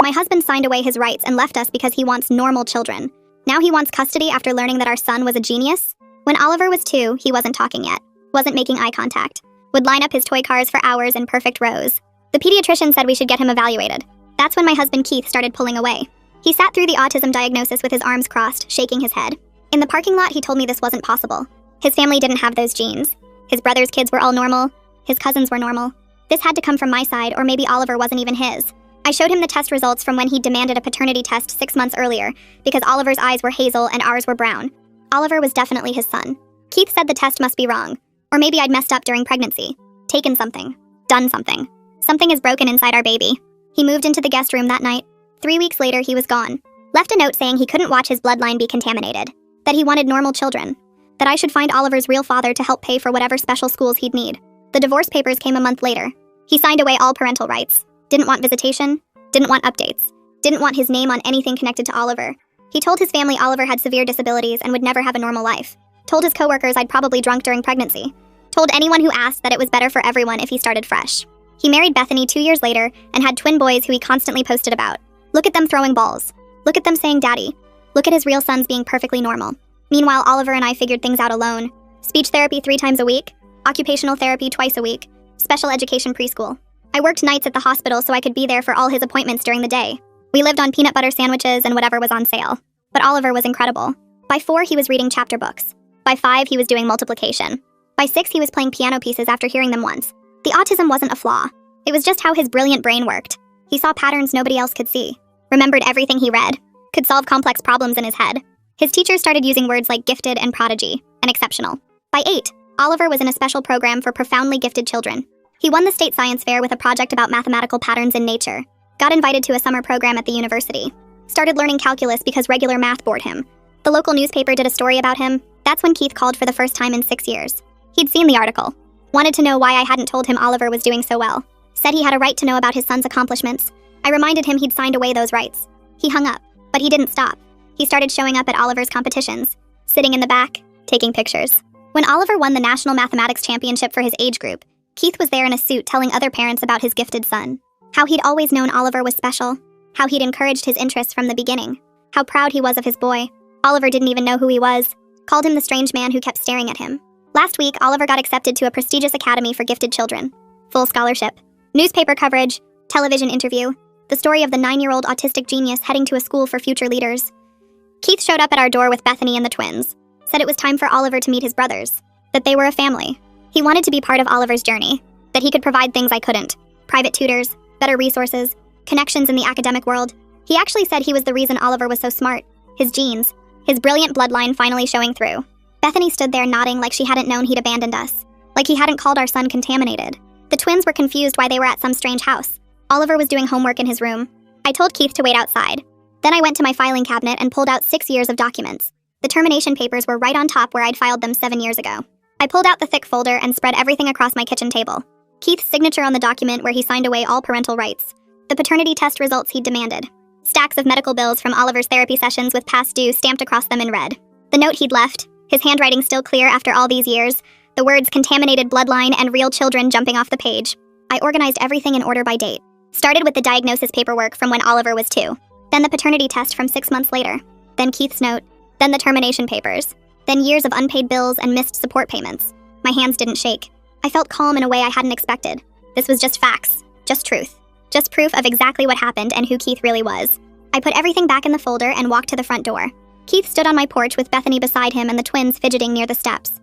My husband signed away his rights and left us because he wants normal children. Now he wants custody after learning that our son was a genius? When Oliver was 2, he wasn't talking yet, wasn't making eye contact, would line up his toy cars for hours in perfect rows. The pediatrician said we should get him evaluated. That's when my husband Keith started pulling away. He sat through the autism diagnosis with his arms crossed, shaking his head. In the parking lot, he told me this wasn't possible. His family didn't have those genes. His brother's kids were all normal. His cousins were normal. This had to come from my side, or maybe Oliver wasn't even his. I showed him the test results from when he demanded a paternity test 6 months earlier, because Oliver's eyes were hazel and ours were brown. Oliver was definitely his son. Keith said the test must be wrong. Or maybe I'd messed up during pregnancy. Taken something. Done something. Something is broken inside our baby. He moved into the guest room that night. 3 weeks later, he was gone. Left a note saying he couldn't watch his bloodline be contaminated. That he wanted normal children. That I should find Oliver's real father to help pay for whatever special schools he'd need. The divorce papers came a month later. He signed away all parental rights. Didn't want visitation. Didn't want updates. Didn't want his name on anything connected to Oliver. He told his family Oliver had severe disabilities and would never have a normal life. Told his coworkers I'd probably drunk during pregnancy. Told anyone who asked that it was better for everyone if he started fresh. He married Bethany 2 years later and had twin boys who he constantly posted about. Look at them throwing balls. Look at them saying daddy. Look at his real sons being perfectly normal. Meanwhile, Oliver and I figured things out alone. Speech therapy 3 times a week. Occupational therapy twice a week. Special education preschool. I worked nights at the hospital so I could be there for all his appointments during the day. We lived on peanut butter sandwiches and whatever was on sale. But Oliver was incredible. By 4, he was reading chapter books. By 5, he was doing multiplication. By 6, he was playing piano pieces after hearing them once. The autism wasn't a flaw. It was just how his brilliant brain worked. He saw patterns nobody else could see. Remembered everything he read. Could solve complex problems in his head. His teachers started using words like gifted and prodigy, and exceptional. By 8, Oliver was in a special program for profoundly gifted children. He won the state science fair with a project about mathematical patterns in nature. Got invited to a summer program at the university. Started learning calculus because regular math bored him. The local newspaper did a story about him. That's when Keith called for the first time in 6 years. He'd seen the article. Wanted to know why I hadn't told him Oliver was doing so well. Said he had a right to know about his son's accomplishments. I reminded him he'd signed away those rights. He hung up, but he didn't stop. He started showing up at Oliver's competitions. Sitting in the back, taking pictures. When Oliver won the National Mathematics Championship for his age group, Keith was there in a suit telling other parents about his gifted son. How he'd always known Oliver was special. How he'd encouraged his interests from the beginning. How proud he was of his boy. Oliver didn't even know who he was. Called him the strange man who kept staring at him. Last week, Oliver got accepted to a prestigious academy for gifted children. Full scholarship. Newspaper coverage. Television interview. The story of the 9-year-old autistic genius heading to a school for future leaders. Keith showed up at our door with Bethany and the twins. Said it was time for Oliver to meet his brothers. That they were a family. He wanted to be part of Oliver's journey. That he could provide things I couldn't. Private tutors, better resources, connections in the academic world. He actually said he was the reason Oliver was so smart. His genes. His brilliant bloodline finally showing through. Bethany stood there nodding like she hadn't known he'd abandoned us. Like he hadn't called our son contaminated. The twins were confused why they were at some strange house. Oliver was doing homework in his room. I told Keith to wait outside. Then I went to my filing cabinet and pulled out 6 years of documents. The termination papers were right on top where I'd filed them 7 years ago. I pulled out the thick folder and spread everything across my kitchen table. Keith's signature on the document where he signed away all parental rights. The paternity test results he'd demanded. Stacks of medical bills from Oliver's therapy sessions with past due stamped across them in red. The note he'd left, his handwriting still clear after all these years, the words contaminated bloodline and real children jumping off the page. I organized everything in order by date. Started with the diagnosis paperwork from when Oliver was 2. Then the paternity test from 6 months later. Then Keith's note. Then the termination papers. Then years of unpaid bills and missed support payments. My hands didn't shake. I felt calm in a way I hadn't expected. This was just facts. Just truth. Just proof of exactly what happened and who Keith really was. I put everything back in the folder and walked to the front door. Keith stood on my porch with Bethany beside him and the twins fidgeting near the steps.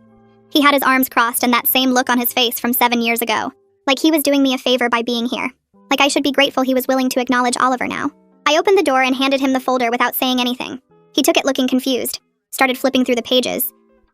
He had his arms crossed and that same look on his face from 7 years ago. Like he was doing me a favor by being here. Like I should be grateful he was willing to acknowledge Oliver now. I opened the door and handed him the folder without saying anything. He took it looking confused. Started flipping through the pages.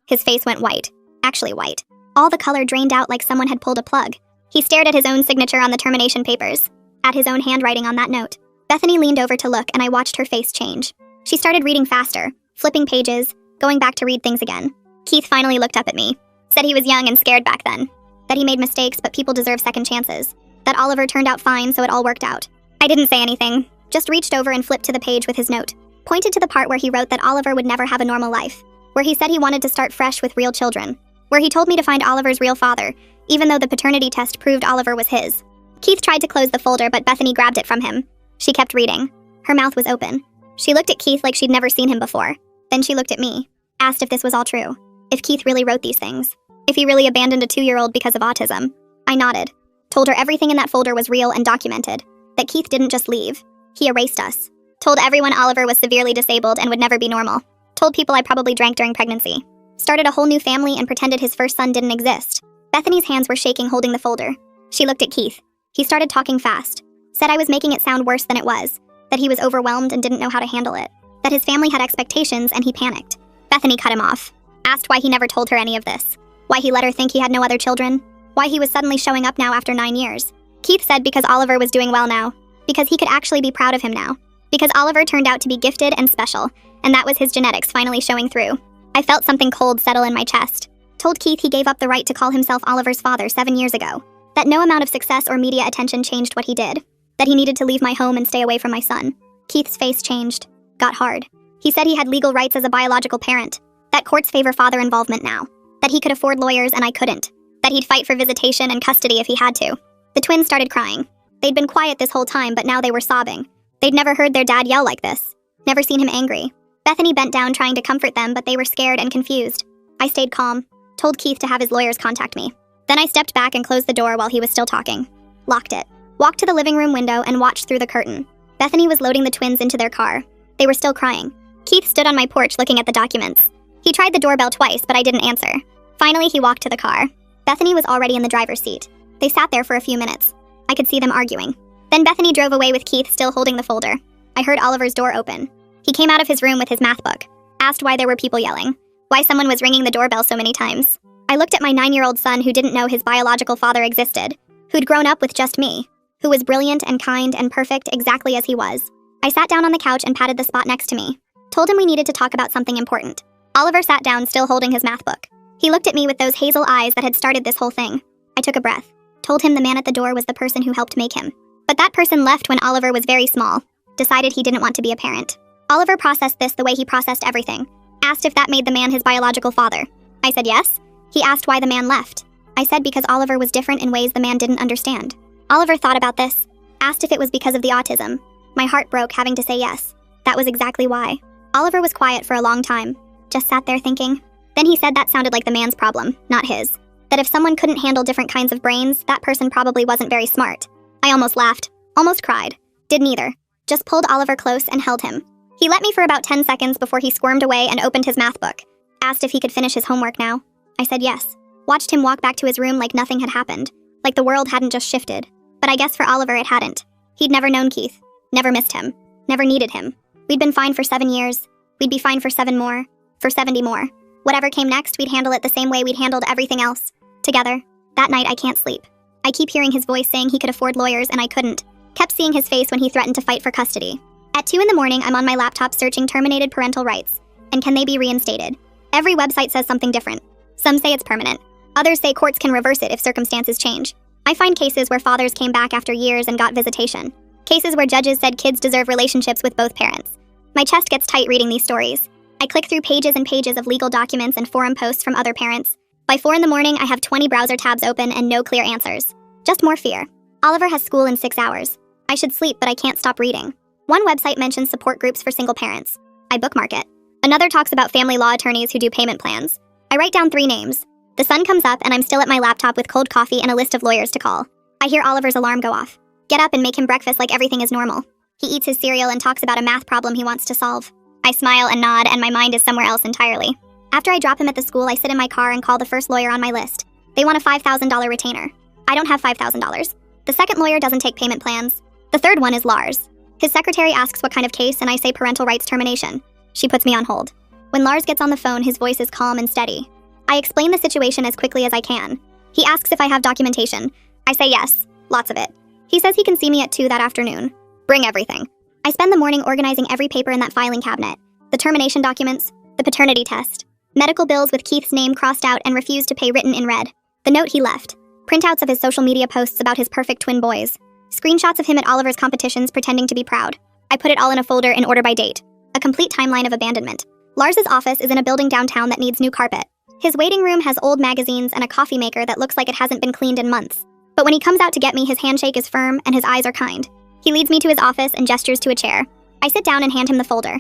His face went white. Actually white. All the color drained out like someone had pulled a plug. He stared at his own signature on the termination papers. At his own handwriting on that note. Bethany leaned over to look and I watched her face change. She started reading faster, flipping pages, going back to read things again. Keith finally looked up at me. Said he was young and scared back then. That he made mistakes but people deserve second chances. That Oliver turned out fine so it all worked out. I didn't say anything. Just reached over and flipped to the page with his note. Pointed to the part where he wrote that Oliver would never have a normal life. Where he said he wanted to start fresh with real children. Where he told me to find Oliver's real father, even though the paternity test proved Oliver was his. Keith tried to close the folder but Bethany grabbed it from him. She kept reading. Her mouth was open. She looked at Keith like she'd never seen him before. Then she looked at me, asked if this was all true, if Keith really wrote these things, if he really abandoned a 2-year-old because of autism. I nodded, told her everything in that folder was real and documented, that Keith didn't just leave. He erased us. Told everyone Oliver was severely disabled and would never be normal. Told people I probably drank during pregnancy. Started a whole new family and pretended his first son didn't exist. Bethany's hands were shaking holding the folder. She looked at Keith. He started talking fast. Said I was making it sound worse than it was. That he was overwhelmed and didn't know how to handle it. That his family had expectations and he panicked. Bethany cut him off. Asked why he never told her any of this. Why he let her think he had no other children. Why he was suddenly showing up now after 9 years. Keith said because Oliver was doing well now. Because he could actually be proud of him now. Because Oliver turned out to be gifted and special. And that was his genetics finally showing through. I felt something cold settle in my chest. Told Keith he gave up the right to call himself Oliver's father 7 years ago. That no amount of success or media attention changed what he did. That he needed to leave my home and stay away from my son. Keith's face changed. Got hard. He said he had legal rights as a biological parent. That courts favor father involvement now. That he could afford lawyers and I couldn't. That he'd fight for visitation and custody if he had to. The twins started crying. They'd been quiet this whole time, but now they were sobbing. They'd never heard their dad yell like this. Never seen him angry. Bethany bent down trying to comfort them, but they were scared and confused. I stayed calm. Told Keith to have his lawyers contact me. Then I stepped back and closed the door while he was still talking. Locked it. Walked to the living room window and watched through the curtain. Bethany was loading the twins into their car. They were still crying. Keith stood on my porch looking at the documents. He tried the doorbell twice, but I didn't answer. Finally, he walked to the car. Bethany was already in the driver's seat. They sat there for a few minutes. I could see them arguing. Then Bethany drove away with Keith still holding the folder. I heard Oliver's door open. He came out of his room with his math book. Asked why there were people yelling. Why someone was ringing the doorbell so many times. I looked at my 9-year-old son who didn't know his biological father existed. Who'd grown up with just me. Who was brilliant and kind and perfect exactly as he was. I sat down on the couch and patted the spot next to me. Told him we needed to talk about something important. Oliver sat down still holding his math book. He looked at me with those hazel eyes that had started this whole thing. I took a breath. Told him the man at the door was the person who helped make him. But that person left when Oliver was very small. Decided he didn't want to be a parent. Oliver processed this the way he processed everything. Asked if that made the man his biological father. I said yes. He asked why the man left. I said because Oliver was different in ways the man didn't understand. Oliver thought about this. Asked if it was because of the autism. My heart broke having to say yes. That was exactly why. Oliver was quiet for a long time. Just sat there thinking. Then he said that sounded like the man's problem, not his. That if someone couldn't handle different kinds of brains, that person probably wasn't very smart. I almost laughed. Almost cried. Did neither. Just pulled Oliver close and held him. He let me for about 10 seconds before he squirmed away and opened his math book. Asked if he could finish his homework now. I said yes. Watched him walk back to his room like nothing had happened. Like the world hadn't just shifted. But I guess for Oliver it hadn't. He'd never known Keith. Never missed him. Never needed him. We'd been fine for 7 years. We'd be fine for 7 more. For 70 more. Whatever came next, we'd handle it the same way we'd handled everything else. Together. That night I can't sleep. I keep hearing his voice saying he could afford lawyers and I couldn't. Kept seeing his face when he threatened to fight for custody. At 2 in the morning, I'm on my laptop searching terminated parental rights. And can they be reinstated? Every website says something different. Some say it's permanent. Others say courts can reverse it if circumstances change. I find cases where fathers came back after years and got visitation. Cases where judges said kids deserve relationships with both parents. My chest gets tight reading these stories. I click through pages and pages of legal documents and forum posts from other parents. By 4 in the morning, I have 20 browser tabs open and no clear answers. Just more fear. Oliver has school in 6 hours. I should sleep, but I can't stop reading. One website mentions support groups for single parents. I bookmark it. Another talks about family law attorneys who do payment plans. I write down 3 names. The sun comes up and I'm still at my laptop with cold coffee and a list of lawyers to call. I hear Oliver's alarm go off. Get up and make him breakfast like everything is normal. He eats his cereal and talks about a math problem he wants to solve. I smile and nod and my mind is somewhere else entirely. After I drop him at the school, I sit in my car and call the first lawyer on my list. They want a $5,000 retainer. I don't have $5,000. The second lawyer doesn't take payment plans. The third one is Lars. His secretary asks what kind of case and I say parental rights termination. She puts me on hold. When Lars gets on the phone, his voice is calm and steady. I explain the situation as quickly as I can. He asks if I have documentation. I say yes, lots of it. He says he can see me at 2 that afternoon. Bring everything. I spend the morning organizing every paper in that filing cabinet. The termination documents, the paternity test, medical bills with Keith's name crossed out and refused to pay written in red, the note he left, printouts of his social media posts about his perfect twin boys, screenshots of him at Oliver's competitions pretending to be proud. I put it all in a folder in order by date. A complete timeline of abandonment. Lars's office is in a building downtown that needs new carpet. His waiting room has old magazines and a coffee maker that looks like it hasn't been cleaned in months. But when he comes out to get me, his handshake is firm and his eyes are kind. He leads me to his office and gestures to a chair. I sit down and hand him the folder.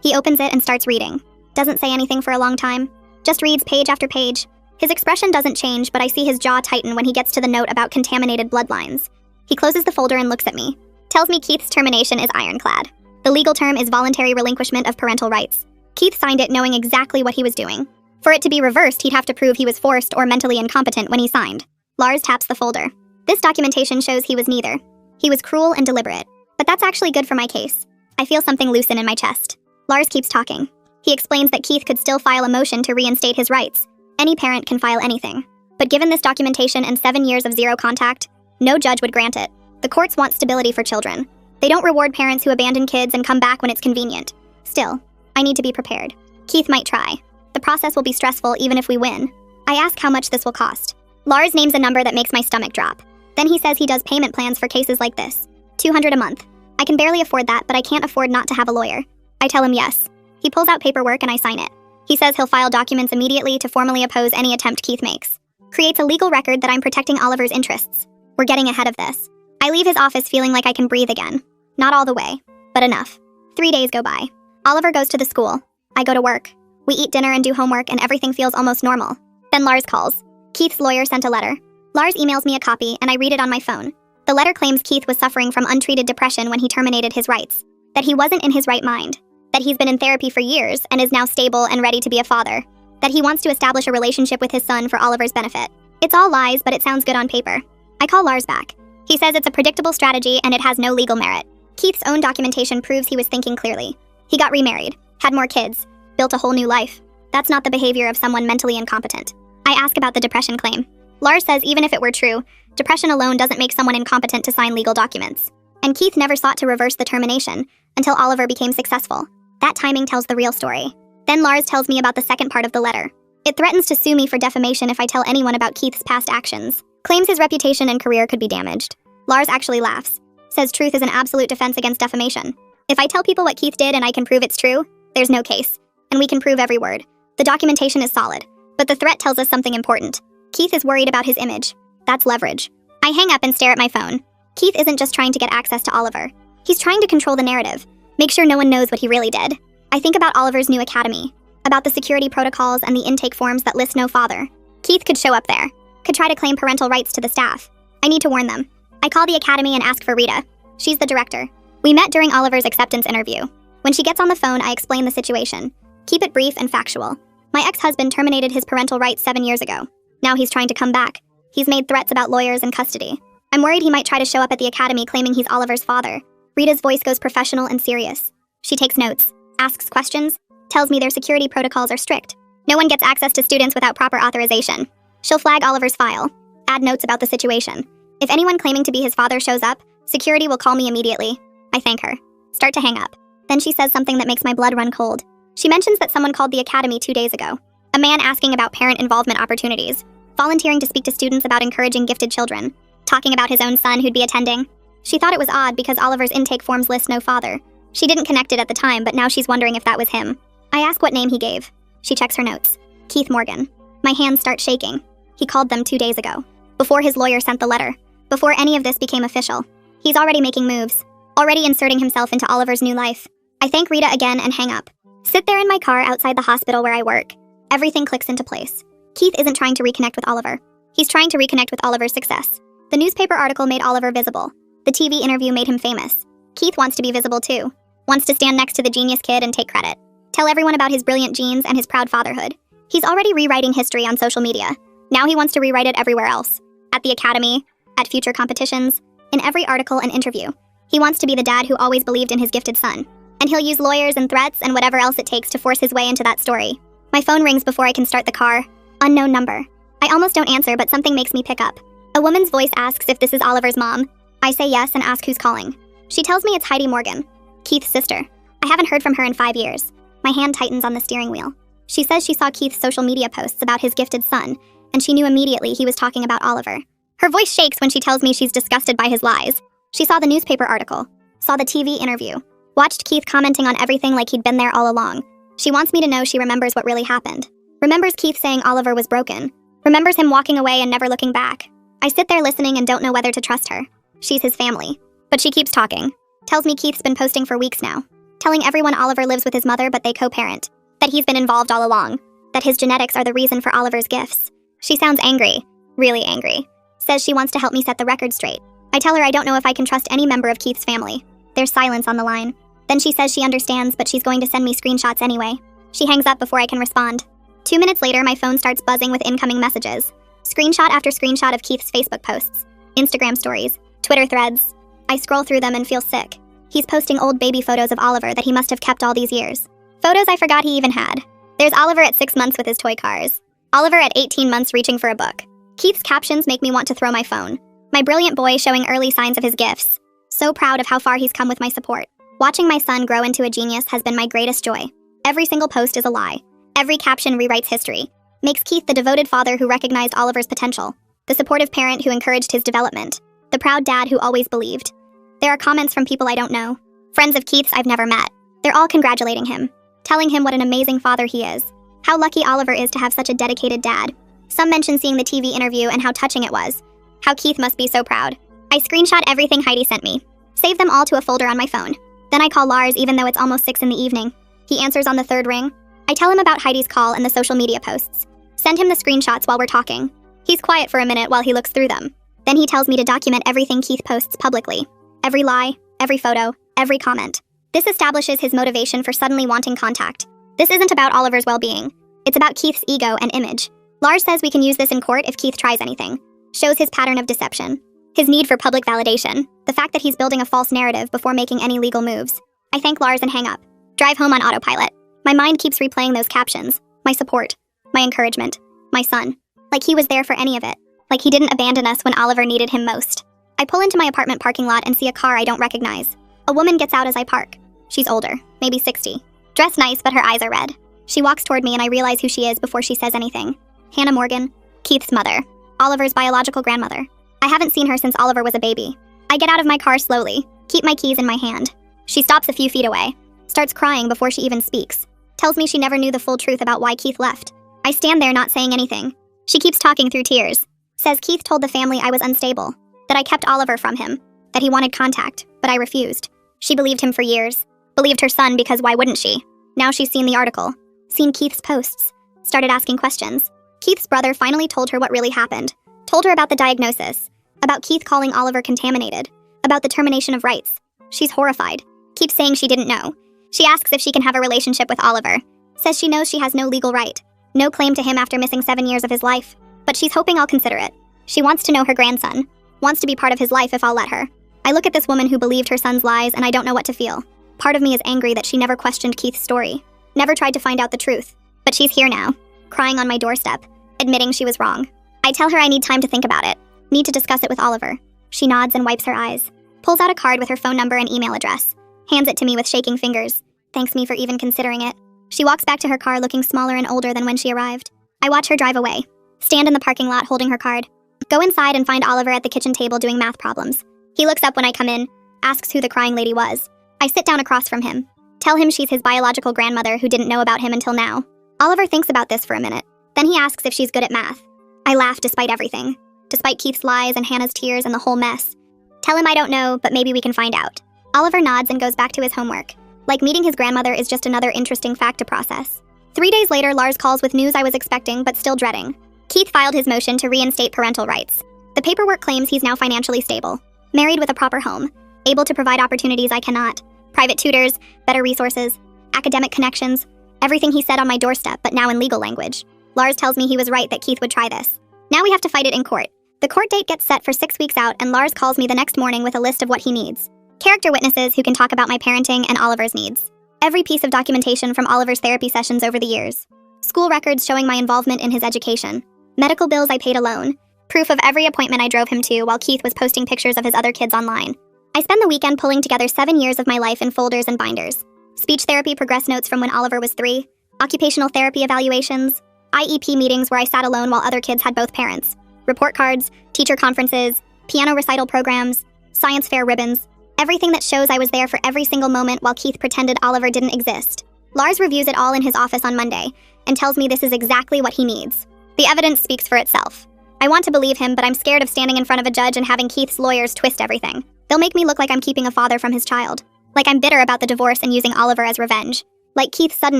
He opens it and starts reading. Doesn't say anything for a long time. Just reads page after page. His expression doesn't change, but I see his jaw tighten when he gets to the note about contaminated bloodlines. He closes the folder and looks at me. Tells me Keith's termination is ironclad. The legal term is voluntary relinquishment of parental rights. Keith signed it knowing exactly what he was doing. For it to be reversed, he'd have to prove he was forced or mentally incompetent when he signed. Lars taps the folder. This documentation shows he was neither. He was cruel and deliberate. But that's actually good for my case. I feel something loosen in my chest. Lars keeps talking. He explains that Keith could still file a motion to reinstate his rights. Any parent can file anything. But given this documentation and 7 years of zero contact, no judge would grant it. The courts want stability for children. They don't reward parents who abandon kids and come back when it's convenient. Still, I need to be prepared. Keith might try. The process will be stressful even if we win. I ask how much this will cost. Lars names a number that makes my stomach drop. Then he says he does payment plans for cases like this. $200 a month. I can barely afford that, but I can't afford not to have a lawyer. I tell him yes. He pulls out paperwork and I sign it. He says he'll file documents immediately to formally oppose any attempt Keith makes. Creates a legal record that I'm protecting Oliver's interests. We're getting ahead of this. I leave his office feeling like I can breathe again. Not all the way, but enough. 3 days go by. Oliver goes to the school. I go to work. We eat dinner and do homework and everything feels almost normal. Then Lars calls. Keith's lawyer sent a letter. Lars emails me a copy and I read it on my phone. The letter claims Keith was suffering from untreated depression when he terminated his rights. That he wasn't in his right mind. That he's been in therapy for years and is now stable and ready to be a father. That he wants to establish a relationship with his son for Oliver's benefit. It's all lies, but it sounds good on paper. I call Lars back. He says it's a predictable strategy and it has no legal merit. Keith's own documentation proves he was thinking clearly. He got remarried, had more kids, built a whole new life. That's not the behavior of someone mentally incompetent. I ask about the depression claim. Lars says even if it were true, depression alone doesn't make someone incompetent to sign legal documents. And Keith never sought to reverse the termination until Oliver became successful. That timing tells the real story. Then Lars tells me about the second part of the letter. It threatens to sue me for defamation if I tell anyone about Keith's past actions. Claims his reputation and career could be damaged. Lars actually laughs. Says truth is an absolute defense against defamation. If I tell people what Keith did and I can prove it's true, there's no case. And we can prove every word. The documentation is solid. But the threat tells us something important. Keith is worried about his image. That's leverage. I hang up and stare at my phone. Keith isn't just trying to get access to Oliver. He's trying to control the narrative. Make sure no one knows what he really did. I think about Oliver's new academy. About the security protocols and the intake forms that list no father. Keith could show up there. Could try to claim parental rights to the staff. I need to warn them. I call the academy and ask for Rita. She's the director. We met during Oliver's acceptance interview. When she gets on the phone, I explain the situation. Keep it brief and factual. My ex-husband terminated his parental rights 7 years ago. Now he's trying to come back. He's made threats about lawyers and custody. I'm worried he might try to show up at the academy claiming he's Oliver's father. Rita's voice goes professional and serious. She takes notes, asks questions, tells me their security protocols are strict. No one gets access to students without proper authorization. She'll flag Oliver's file, add notes about the situation. If anyone claiming to be his father shows up, security will call me immediately. I thank her. Start to hang up. Then she says something that makes my blood run cold. She mentions that someone called the academy 2 days ago. A man asking about parent involvement opportunities, volunteering to speak to students about encouraging gifted children, talking about his own son who'd be attending. She thought it was odd because Oliver's intake forms list no father. She didn't connect it at the time, but now she's wondering if that was him. I ask what name he gave. She checks her notes. Keith Morgan. My hands start shaking. He called them 2 days ago. Before his lawyer sent the letter. Before any of this became official. He's already making moves. Already inserting himself into Oliver's new life. I thank Rita again and hang up. Sit there in my car outside the hospital where I work. Everything clicks into place. Keith isn't trying to reconnect with Oliver. He's trying to reconnect with Oliver's success. The newspaper article made Oliver visible. The TV interview made him famous. Keith wants to be visible too. Wants to stand next to the genius kid and take credit. Tell everyone about his brilliant genes and his proud fatherhood. He's already rewriting history on social media. Now he wants to rewrite it everywhere else. At the academy, at future competitions, in every article and interview. He wants to be the dad who always believed in his gifted son. And he'll use lawyers and threats and whatever else it takes to force his way into that story. My phone rings before I can start the car. Unknown number. I almost don't answer, but something makes me pick up. A woman's voice asks if this is Oliver's mom. I say yes and ask who's calling. She tells me it's Heidi Morgan, Keith's sister. I haven't heard from her in 5 years. My hand tightens on the steering wheel. She says she saw Keith's social media posts about his gifted son, and she knew immediately he was talking about Oliver. Her voice shakes when she tells me she's disgusted by his lies. She saw the newspaper article, saw the TV interview, watched Keith commenting on everything like he'd been there all along. She wants me to know she remembers what really happened. Remembers Keith saying Oliver was broken. Remembers him walking away and never looking back. I sit there listening and don't know whether to trust her. She's his family. But she keeps talking. Tells me Keith's been posting for weeks now. Telling everyone Oliver lives with his mother but they co-parent. That he's been involved all along. That his genetics are the reason for Oliver's gifts. She sounds angry. Really angry. Says she wants to help me set the record straight. I tell her I don't know if I can trust any member of Keith's family. There's silence on the line. Then she says she understands, but she's going to send me screenshots anyway. She hangs up before I can respond. 2 minutes later, my phone starts buzzing with incoming messages. Screenshot after screenshot of Keith's Facebook posts, Instagram stories, Twitter threads. I scroll through them and feel sick. He's posting old baby photos of Oliver that he must have kept all these years. Photos I forgot he even had. There's Oliver at 6 months with his toy cars. Oliver at 18 months reaching for a book. Keith's captions make me want to throw my phone. My brilliant boy showing early signs of his gifts. So proud of how far he's come with my support. Watching my son grow into a genius has been my greatest joy. Every single post is a lie. Every caption rewrites history. Makes Keith the devoted father who recognized Oliver's potential. The supportive parent who encouraged his development. The proud dad who always believed. There are comments from people I don't know. Friends of Keith's I've never met. They're all congratulating him. Telling him what an amazing father he is. How lucky Oliver is to have such a dedicated dad. Some mention seeing the TV interview and how touching it was. How Keith must be so proud. I screenshot everything Heidi sent me. Save them all to a folder on my phone. Then I call Lars even though it's almost 6 in the evening. He answers on the 3rd ring. I tell him about Heidi's call and the social media posts. Send him the screenshots while we're talking. He's quiet for a minute while he looks through them. Then he tells me to document everything Keith posts publicly. Every lie, every photo, every comment. This establishes his motivation for suddenly wanting contact. This isn't about Oliver's well-being. It's about Keith's ego and image. Lars says we can use this in court if Keith tries anything. Shows his pattern of deception. His need for public validation. The fact that he's building a false narrative before making any legal moves. I thank Lars and hang up. Drive home on autopilot. My mind keeps replaying those captions. My support. My encouragement. My son. Like he was there for any of it. Like he didn't abandon us when Oliver needed him most. I pull into my apartment parking lot and see a car I don't recognize. A woman gets out as I park. She's older, maybe 60. Dressed nice, but her eyes are red. She walks toward me and I realize who she is before she says anything. Hannah Morgan, Keith's mother. Oliver's biological grandmother. I haven't seen her since Oliver was a baby. I get out of my car slowly, keep my keys in my hand. She stops a few feet away. Starts crying before she even speaks. Tells me she never knew the full truth about why Keith left. I stand there not saying anything. She keeps talking through tears. Says Keith told the family I was unstable. That I kept Oliver from him. That he wanted contact, but I refused. She believed him for years. Believed her son because why wouldn't she? Now she's seen the article. Seen Keith's posts. Started asking questions. Keith's brother finally told her what really happened. Told her about the diagnosis. About Keith calling Oliver contaminated. About the termination of rights. She's horrified. Keeps saying she didn't know. She asks if she can have a relationship with Oliver. Says she knows she has no legal right. No claim to him after missing 7 years of his life. But she's hoping I'll consider it. She wants to know her grandson. Wants to be part of his life if I'll let her. I look at this woman who believed her son's lies and I don't know what to feel. Part of me is angry that she never questioned Keith's story. Never tried to find out the truth. But she's here now. Crying on my doorstep. Admitting she was wrong. I tell her I need time to think about it. Need to discuss it with Oliver. She nods and wipes her eyes. Pulls out a card with her phone number and email address. Hands it to me with shaking fingers. Thanks me for even considering it. She walks back to her car looking smaller and older than when she arrived. I watch her drive away. Stand in the parking lot holding her card. Go inside and find Oliver at the kitchen table doing math problems. He looks up when I come in. Asks who the crying lady was. I sit down across from him. Tell him she's his biological grandmother who didn't know about him until now. Oliver thinks about this for a minute. Then he asks if she's good at math. I laugh despite everything. Despite Keith's lies and Hannah's tears and the whole mess. Tell him I don't know, but maybe we can find out. Oliver nods and goes back to his homework. Like meeting his grandmother is just another interesting fact to process. 3 days later, Lars calls with news I was expecting but still dreading. Keith filed his motion to reinstate parental rights. The paperwork claims he's now financially stable. Married with a proper home. Able to provide opportunities I cannot. Private tutors, better resources, academic connections. Everything he said on my doorstep, but now in legal language. Lars tells me he was right that Keith would try this. Now we have to fight it in court. The court date gets set for 6 weeks out and Lars calls me the next morning with a list of what he needs. Character witnesses who can talk about my parenting and Oliver's needs. Every piece of documentation from Oliver's therapy sessions over the years. School records showing my involvement in his education. Medical bills I paid alone. Proof of every appointment I drove him to while Keith was posting pictures of his other kids online. I spend the weekend pulling together 7 years of my life in folders and binders. Speech therapy progress notes from when Oliver was 3. Occupational therapy evaluations. IEP meetings where I sat alone while other kids had both parents. Report cards, teacher conferences, piano recital programs, science fair ribbons. Everything that shows I was there for every single moment while Keith pretended Oliver didn't exist. Lars reviews it all in his office on Monday and tells me this is exactly what he needs. The evidence speaks for itself. I want to believe him, but I'm scared of standing in front of a judge and having Keith's lawyers twist everything. They'll They'll make me look like I'm keeping a father from his child. Like I'm bitter about the divorce and using Oliver as revenge. Like Keith's sudden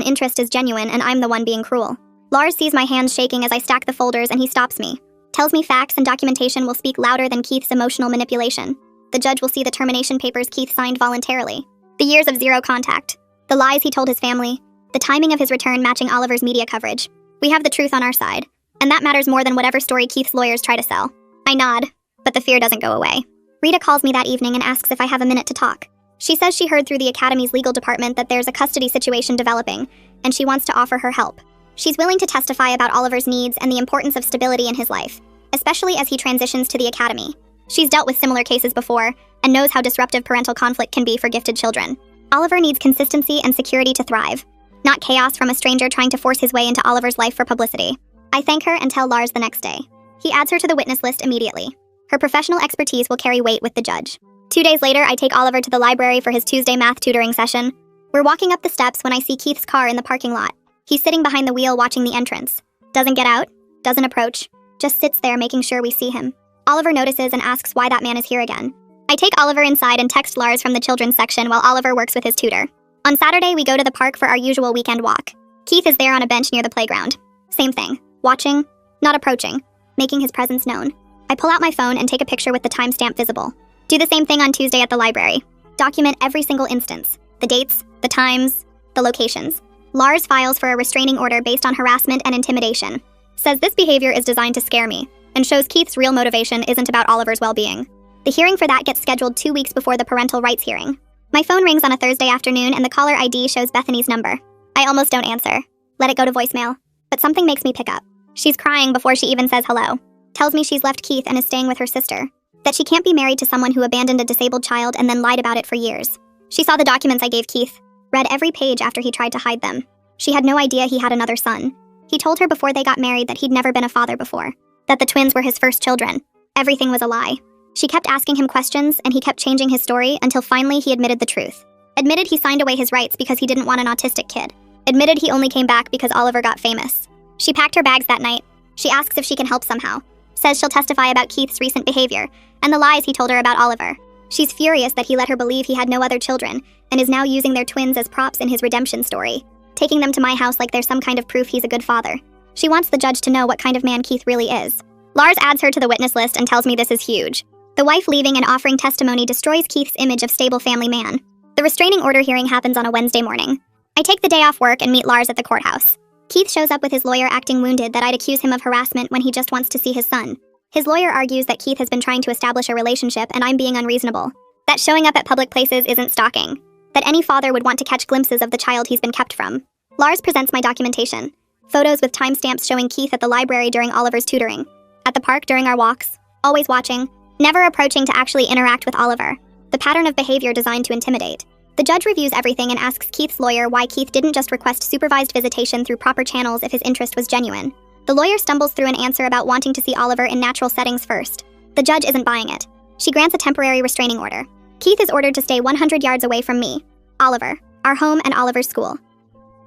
interest is genuine and I'm the one being cruel. Lars sees my hands shaking as I stack the folders and he stops me. Tells me facts and documentation will speak louder than Keith's emotional manipulation. The judge will see the termination papers Keith signed voluntarily. The years of zero contact. The lies he told his family. The timing of his return matching Oliver's media coverage. We have the truth on our side. And that matters more than whatever story Keith's lawyers try to sell. I nod, but the fear doesn't go away. Rita calls me that evening and asks if I have a minute to talk. She says she heard through the Academy's legal department that there's a custody situation developing, and she wants to offer her help. She's willing to testify about Oliver's needs and the importance of stability in his life, especially as he transitions to the Academy. She's dealt with similar cases before, and knows how disruptive parental conflict can be for gifted children. Oliver needs consistency and security to thrive, not chaos from a stranger trying to force his way into Oliver's life for publicity. I thank her and tell Lars the next day. He adds her to the witness list immediately. Her professional expertise will carry weight with the judge. 2 days later, I take Oliver to the library for his Tuesday math tutoring session. We're walking up the steps when I see Keith's car in the parking lot. He's sitting behind the wheel watching the entrance. Doesn't get out, doesn't approach, just sits there making sure we see him. Oliver notices and asks why that man is here again. I take Oliver inside and text Lars from the children's section while Oliver works with his tutor. On Saturday, we go to the park for our usual weekend walk. Keith is there on a bench near the playground. Same thing, watching, not approaching, making his presence known. I pull out my phone and take a picture with the timestamp visible. Do the same thing on Tuesday at the library. Document every single instance. The dates, the times, the locations. Lars files for a restraining order based on harassment and intimidation. Says this behavior is designed to scare me, and shows Keith's real motivation isn't about Oliver's well-being. The hearing for that gets scheduled 2 weeks before the parental rights hearing. My phone rings on a Thursday afternoon and the caller ID shows Bethany's number. I almost don't answer. Let it go to voicemail. But something makes me pick up. She's crying before she even says hello. Tells me she's left Keith and is staying with her sister. That she can't be married to someone who abandoned a disabled child and then lied about it for years. She saw the documents I gave Keith, read every page after he tried to hide them. She had no idea he had another son. He told her before they got married that he'd never been a father before. That the twins were his first children. Everything was a lie. She kept asking him questions and he kept changing his story until finally he admitted the truth. Admitted he signed away his rights because he didn't want an autistic kid. Admitted he only came back because Oliver got famous. She packed her bags that night. She asks if she can help somehow. Says she'll testify about Keith's recent behavior and the lies he told her about Oliver. She's furious that he let her believe he had no other children and is now using their twins as props in his redemption story, taking them to my house like there's some kind of proof he's a good father. She wants the judge to know what kind of man Keith really is. Lars adds her to the witness list and tells me this is huge. The wife leaving and offering testimony destroys Keith's image of stable family man. The restraining order hearing happens on a Wednesday morning. I take the day off work and meet Lars at the courthouse. Keith shows up with his lawyer acting wounded that I'd accuse him of harassment when he just wants to see his son. His lawyer argues that Keith has been trying to establish a relationship and I'm being unreasonable. That showing up at public places isn't stalking. That any father would want to catch glimpses of the child he's been kept from. Lars presents my documentation. Photos with timestamps showing Keith at the library during Oliver's tutoring. At the park during our walks. Always watching. Never approaching to actually interact with Oliver. The pattern of behavior designed to intimidate. The judge reviews everything and asks Keith's lawyer why Keith didn't just request supervised visitation through proper channels if his interest was genuine. The lawyer stumbles through an answer about wanting to see Oliver in natural settings first. The judge isn't buying it. She grants a temporary restraining order. Keith is ordered to stay 100 yards away from me, Oliver, our home, and Oliver's school.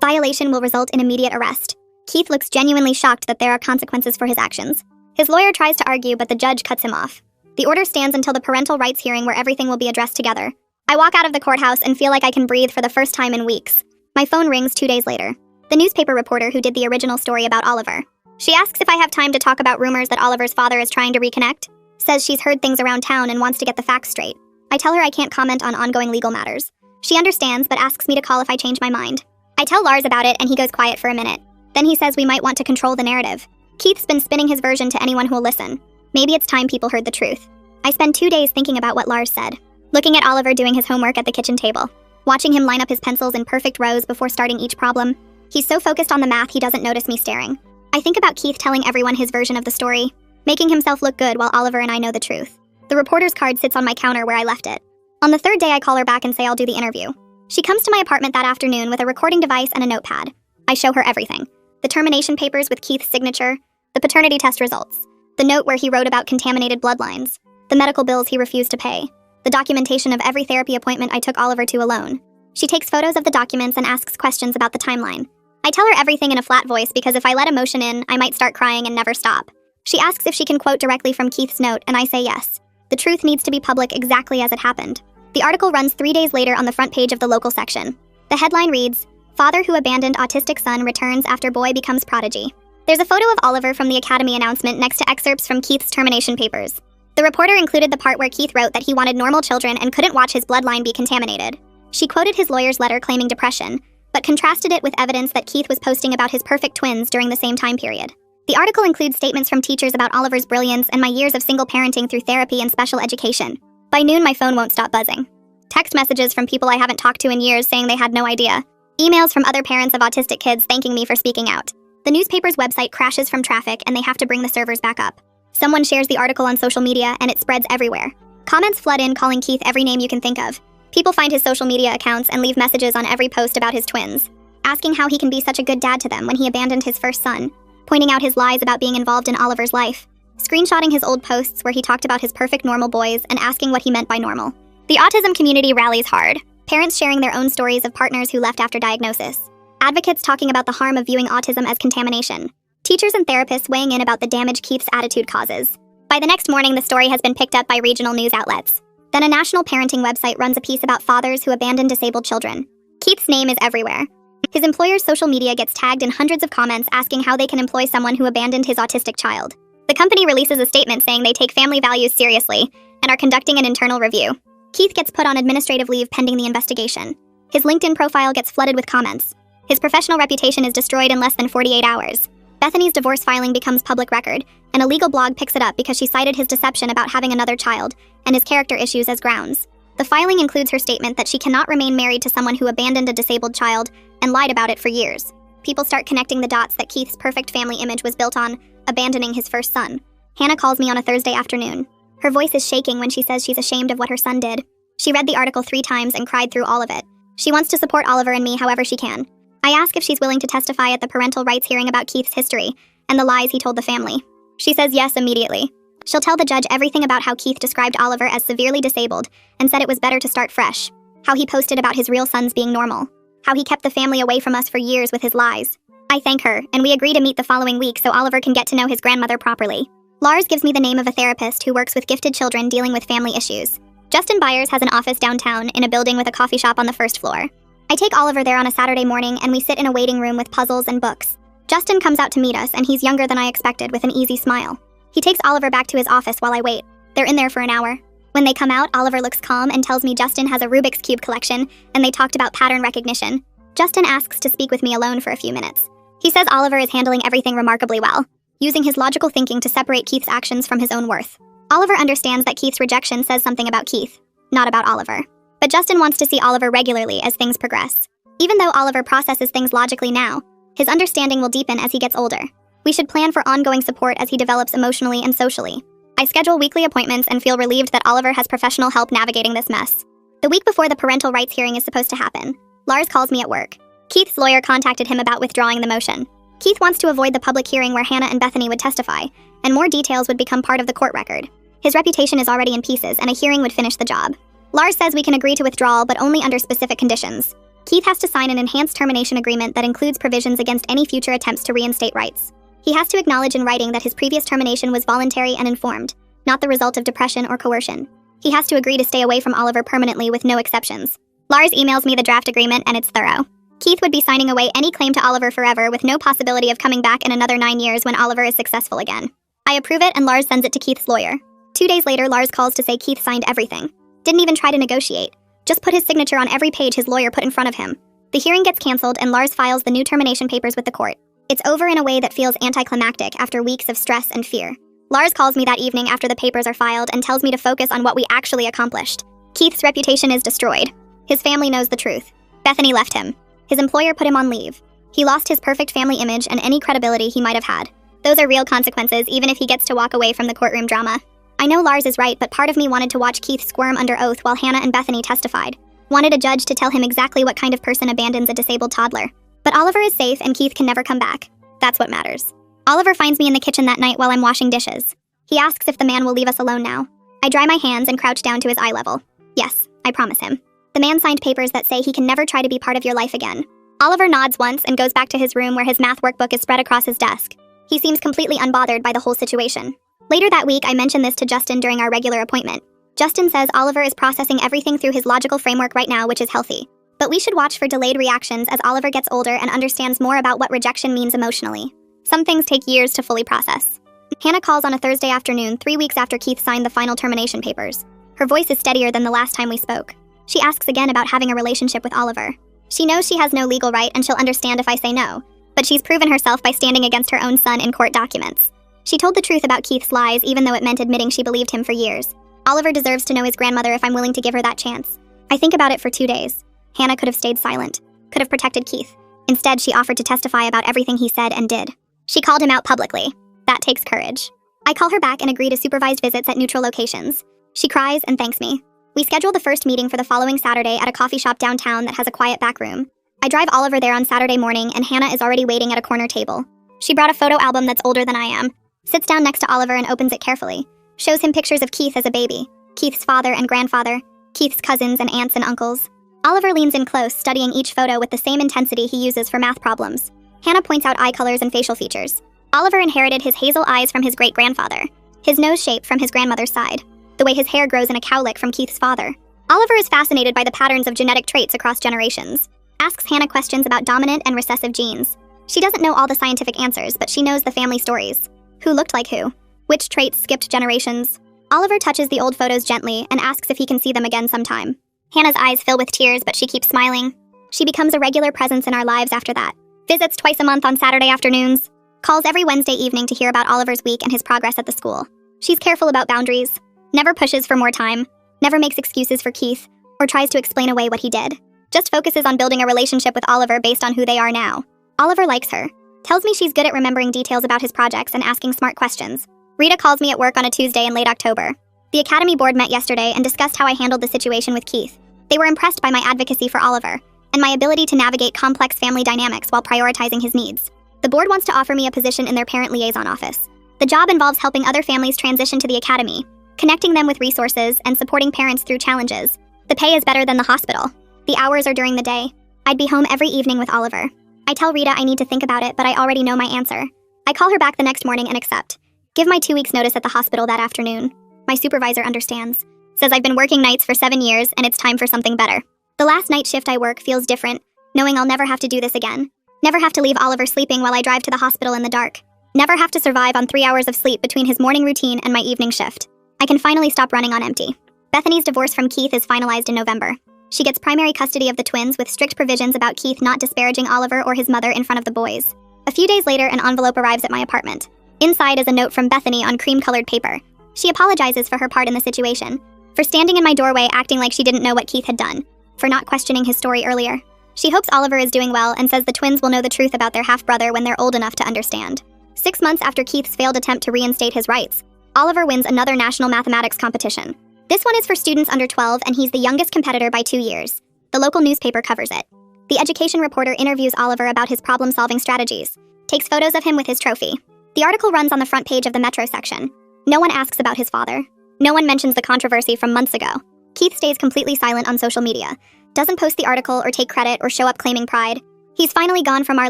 Violation will result in immediate arrest. Keith looks genuinely shocked that there are consequences for his actions. His lawyer tries to argue, but the judge cuts him off. The order stands until the parental rights hearing where everything will be addressed together. I walk out of the courthouse and feel like I can breathe for the first time in weeks. My phone rings 2 days later. The newspaper reporter who did the original story about Oliver. She asks if I have time to talk about rumors that Oliver's father is trying to reconnect. Says she's heard things around town and wants to get the facts straight. I tell her I can't comment on ongoing legal matters. She understands, but asks me to call if I change my mind. I tell Lars about it and he goes quiet for a minute. Then he says we might want to control the narrative. Keith's been spinning his version to anyone who'll listen. Maybe it's time people heard the truth. I spend 2 days thinking about what Lars said. Looking at Oliver doing his homework at the kitchen table. Watching him line up his pencils in perfect rows before starting each problem. He's so focused on the math he doesn't notice me staring. I think about Keith telling everyone his version of the story, making himself look good while Oliver and I know the truth. The reporter's card sits on my counter where I left it. On the 3rd day, I call her back and say I'll do the interview. She comes to my apartment that afternoon with a recording device and a notepad. I show her everything. The termination papers with Keith's signature, the paternity test results, the note where he wrote about contaminated bloodlines, the medical bills he refused to pay, the documentation of every therapy appointment I took Oliver to alone. She takes photos of the documents and asks questions about the timeline. I tell her everything in a flat voice because if I let emotion in, I might start crying and never stop. She asks if she can quote directly from Keith's note, and I say yes. The truth needs to be public exactly as it happened. The article runs 3 days later on the front page of the local section. The headline reads, "Father who abandoned autistic son returns after boy becomes prodigy." There's a photo of Oliver from the Academy announcement next to excerpts from Keith's termination papers. The reporter included the part where Keith wrote that he wanted normal children and couldn't watch his bloodline be contaminated. She quoted his lawyer's letter claiming depression, but contrasted it with evidence that Keith was posting about his perfect twins during the same time period. The article includes statements from teachers about Oliver's brilliance and my years of single parenting through therapy and special education. By noon, my phone won't stop buzzing. Text messages from people I haven't talked to in years saying they had no idea. Emails from other parents of autistic kids thanking me for speaking out. The newspaper's website crashes from traffic and they have to bring the servers back up. Someone shares the article on social media and it spreads everywhere. Comments flood in calling Keith every name you can think of. People find his social media accounts and leave messages on every post about his twins, asking how he can be such a good dad to them when he abandoned his first son, pointing out his lies about being involved in Oliver's life, screenshotting his old posts where he talked about his perfect normal boys and asking what he meant by normal. The autism community rallies hard, parents sharing their own stories of partners who left after diagnosis, advocates talking about the harm of viewing autism as contamination, teachers and therapists weighing in about the damage Keith's attitude causes. By the next morning, the story has been picked up by regional news outlets. Then a national parenting website runs a piece about fathers who abandon disabled children. Keith's name is everywhere. His employer's social media gets tagged in hundreds of comments asking how they can employ someone who abandoned his autistic child. The company releases a statement saying they take family values seriously and are conducting an internal review. Keith gets put on administrative leave pending the investigation. His LinkedIn profile gets flooded with comments. His professional reputation is destroyed in less than 48 hours. Bethany's divorce filing becomes public record, and a legal blog picks it up because she cited his deception about having another child and his character issues as grounds. The filing includes her statement that she cannot remain married to someone who abandoned a disabled child and lied about it for years. People start connecting the dots that Keith's perfect family image was built on abandoning his first son. Hannah calls me on a Thursday afternoon. Her voice is shaking when she says she's ashamed of what her son did. She read the article 3 times and cried through all of it. She wants to support Oliver and me however she can. I ask if she's willing to testify at the parental rights hearing about Keith's history and the lies he told the family. She says yes immediately. She'll tell the judge everything about how Keith described Oliver as severely disabled and said it was better to start fresh, how he posted about his real sons being normal, how he kept the family away from us for years with his lies. I thank her, and we agree to meet the following week so Oliver can get to know his grandmother properly. Lars gives me the name of a therapist who works with gifted children dealing with family issues. Justin Byers has an office downtown in a building with a coffee shop on the first floor. I take Oliver there on a Saturday morning and we sit in a waiting room with puzzles and books. Justin comes out to meet us and he's younger than I expected with an easy smile. He takes Oliver back to his office while I wait. They're in there for an hour. When they come out, Oliver looks calm and tells me Justin has a Rubik's Cube collection and they talked about pattern recognition. Justin asks to speak with me alone for a few minutes. He says Oliver is handling everything remarkably well, using his logical thinking to separate Keith's actions from his own worth. Oliver understands that Keith's rejection says something about Keith, not about Oliver. But Justin wants to see Oliver regularly as things progress. Even though Oliver processes things logically now, his understanding will deepen as he gets older. We should plan for ongoing support as he develops emotionally and socially. I schedule weekly appointments and feel relieved that Oliver has professional help navigating this mess. The week before the parental rights hearing is supposed to happen, Lars calls me at work. Keith's lawyer contacted him about withdrawing the motion. Keith wants to avoid the public hearing where Hannah and Bethany would testify, and more details would become part of the court record. His reputation is already in pieces, and a hearing would finish the job. Lars says we can agree to withdrawal, but only under specific conditions. Keith has to sign an enhanced termination agreement that includes provisions against any future attempts to reinstate rights. He has to acknowledge in writing that his previous termination was voluntary and informed, not the result of depression or coercion. He has to agree to stay away from Oliver permanently with no exceptions. Lars emails me the draft agreement and it's thorough. Keith would be signing away any claim to Oliver forever with no possibility of coming back in another 9 years when Oliver is successful again. I approve it and Lars sends it to Keith's lawyer. 2 days later, Lars calls to say Keith signed everything. Didn't even try to negotiate. Just put his signature on every page his lawyer put in front of him. The hearing gets canceled and Lars files the new termination papers with the court. It's over in a way that feels anticlimactic after weeks of stress and fear. Lars calls me that evening after the papers are filed and tells me to focus on what we actually accomplished. Keith's reputation is destroyed. His family knows the truth. Bethany left him. His employer put him on leave. He lost his perfect family image and any credibility he might have had. Those are real consequences, even if he gets to walk away from the courtroom drama. I know Lars is right, but part of me wanted to watch Keith squirm under oath while Hannah and Bethany testified. Wanted a judge to tell him exactly what kind of person abandons a disabled toddler. But Oliver is safe and Keith can never come back. That's what matters. Oliver finds me in the kitchen that night while I'm washing dishes. He asks if the man will leave us alone now. I dry my hands and crouch down to his eye level. Yes, I promise him. The man signed papers that say he can never try to be part of your life again. Oliver nods once and goes back to his room where his math workbook is spread across his desk. He seems completely unbothered by the whole situation. Later that week, I mentioned this to Justin during our regular appointment. Justin says Oliver is processing everything through his logical framework right now, which is healthy. But we should watch for delayed reactions as Oliver gets older and understands more about what rejection means emotionally. Some things take years to fully process. Hannah calls on a Thursday afternoon, 3 weeks after Keith signed the final termination papers. Her voice is steadier than the last time we spoke. She asks again about having a relationship with Oliver. She knows she has no legal right and she'll understand if I say no, but she's proven herself by standing against her own son in court documents. She told the truth about Keith's lies even though it meant admitting she believed him for years. Oliver deserves to know his grandmother if I'm willing to give her that chance. I think about it for 2 days. Hannah could have stayed silent, could have protected Keith. Instead, she offered to testify about everything he said and did. She called him out publicly. That takes courage. I call her back and agree to supervised visits at neutral locations. She cries and thanks me. We schedule the first meeting for the following Saturday at a coffee shop downtown that has a quiet back room. I drive Oliver there on Saturday morning and Hannah is already waiting at a corner table. She brought a photo album that's older than I am, sits down next to Oliver and opens it carefully. Shows him pictures of Keith as a baby, Keith's father and grandfather, Keith's cousins and aunts and uncles. Oliver leans in close, studying each photo with the same intensity he uses for math problems. Hannah points out eye colors and facial features. Oliver inherited his hazel eyes from his great-grandfather, his nose shape from his grandmother's side, the way his hair grows in a cowlick from Keith's father. Oliver is fascinated by the patterns of genetic traits across generations. Asks Hannah questions about dominant and recessive genes. She doesn't know all the scientific answers, but she knows the family stories. Who looked like who? Which traits skipped generations? Oliver touches the old photos gently and asks if he can see them again sometime. Hannah's eyes fill with tears, but she keeps smiling. She becomes a regular presence in our lives after that. Visits twice a month on Saturday afternoons. Calls every Wednesday evening to hear about Oliver's week and his progress at the school. She's careful about boundaries. Never pushes for more time. Never makes excuses for Keith, or tries to explain away what he did. Just focuses on building a relationship with Oliver based on who they are now. Oliver likes her. Tells me she's good at remembering details about his projects and asking smart questions. Rita calls me at work on a Tuesday in late October. The Academy board met yesterday and discussed how I handled the situation with Keith. They were impressed by my advocacy for Oliver, and my ability to navigate complex family dynamics while prioritizing his needs. The board wants to offer me a position in their parent liaison office. The job involves helping other families transition to the Academy, connecting them with resources, and supporting parents through challenges. The pay is better than the hospital. The hours are during the day. I'd be home every evening with Oliver. I tell Rita I need to think about it, but I already know my answer. I call her back the next morning and accept. Give my 2 weeks notice at the hospital that afternoon. My supervisor understands. Says I've been working nights for 7 years and it's time for something better. The last night shift I work feels different, knowing I'll never have to do this again. Never have to leave Oliver sleeping while I drive to the hospital in the dark. Never have to survive on 3 hours of sleep between his morning routine and my evening shift. I can finally stop running on empty. Bethany's divorce from Keith is finalized in November. She gets primary custody of the twins with strict provisions about Keith not disparaging Oliver or his mother in front of the boys. A few days later, an envelope arrives at my apartment. Inside is a note from Bethany on cream-colored paper. She apologizes for her part in the situation, for standing in my doorway acting like she didn't know what Keith had done, for not questioning his story earlier. She hopes Oliver is doing well and says the twins will know the truth about their half-brother when they're old enough to understand. 6 months after Keith's failed attempt to reinstate his rights, Oliver wins another national mathematics competition. This one is for students under 12 and he's the youngest competitor by 2 years. The local newspaper covers it. The education reporter interviews Oliver about his problem-solving strategies, takes photos of him with his trophy. The article runs on the front page of the Metro section. No one asks about his father. No one mentions the controversy from months ago. Keith stays completely silent on social media, doesn't post the article or take credit or show up claiming pride. He's finally gone from our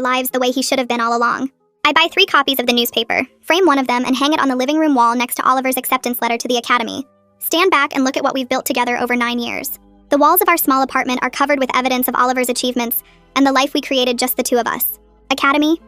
lives the way he should have been all along. I buy 3 copies of the newspaper, frame one of them and hang it on the living room wall next to Oliver's acceptance letter to the Academy. Stand back and look at what we've built together over 9 years. The walls of our small apartment are covered with evidence of Oliver's achievements and the life we created just the two of us. Academy,